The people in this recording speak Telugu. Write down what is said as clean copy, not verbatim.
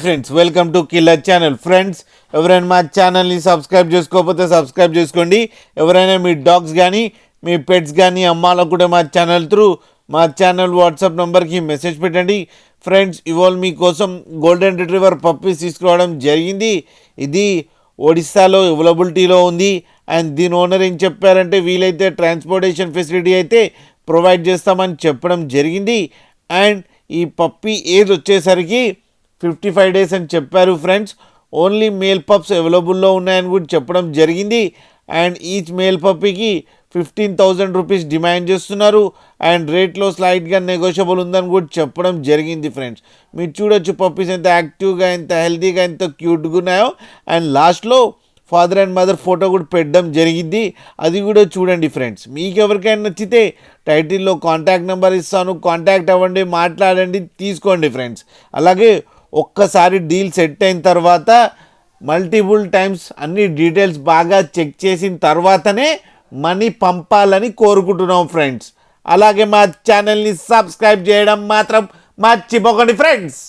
Friends welcome to killer channel. Friends ఎవరైనా మా ఛానల్ని సబ్స్క్రైబ్ చేసుకోకపోతే సబ్స్క్రైబ్ చేసుకోండి. ఎవరైనా మీ డాగ్స్ కానీ మీ పెట్స్ కానీ అమ్మాలనుకుంటే మా ఛానల్ వాట్సాప్ నెంబర్కి మెసేజ్ పెట్టండి. ఫ్రెండ్స్ ఇవాళ మీకోసం గోల్డెన్ రిట్రీవర్ పప్పీస్ తీసుకురావడం జరిగింది. ఇది ఒడిస్సాలో అవైలబిలిటీలో ఉంది. అండ్ దీని ఓనర్ ఏం చెప్పారంటే వీలైతే ట్రాన్స్పోర్టేషన్ ఫెసిలిటీ అయితే ప్రొవైడ్ చేస్తామని చెప్పడం జరిగింది. అండ్ ఈ పప్పీ ఏజ్ వచ్చేసరికి 55 days అని చెప్పారు. ఫ్రెండ్స్ ఓన్లీ మేల్ పప్స్ అవైలబుల్లో ఉన్నాయని కూడా చెప్పడం జరిగింది. అండ్ ఈచ్ మేల్ పప్పీకి 15,000 రూపీస్ డిమాండ్ చేస్తున్నారు. అండ్ రేట్లో స్లైట్గా నెగోషియబుల్ ఉందని కూడా చెప్పడం జరిగింది. ఫ్రెండ్స్ మీరు చూడొచ్చు పప్పీస్ ఎంత యాక్టివ్గా, ఎంత హెల్తీగా, ఎంత క్యూట్గా ఉన్నాయో. అండ్ లాస్ట్లో ఫాదర్ అండ్ మదర్ ఫోటో కూడా పెట్టడం జరిగింది, అది కూడా చూడండి. ఫ్రెండ్స్ మీకు ఎవరికైనా నచ్చితే టైటిల్లో కాంటాక్ట్ నెంబర్ ఇస్తాను, కాంటాక్ట్ అవ్వండి, మాట్లాడండి, తీసుకోండి. ఫ్రెండ్స్ అలాగే ఒక్కసారి డీల్ సెట్ అయిన తర్వాత మల్టిపుల్ టైమ్స్ అన్ని డీటెయిల్స్ బాగా చెక్ చేసిన తర్వాతనే మనీ పంపాలని కోరుకుంటున్నాం. ఫ్రెండ్స్ అలాగే మా ఛానల్ని సబ్స్క్రైబ్ చేయడం మాత్రం మర్చిపోకండి. ఫ్రెండ్స్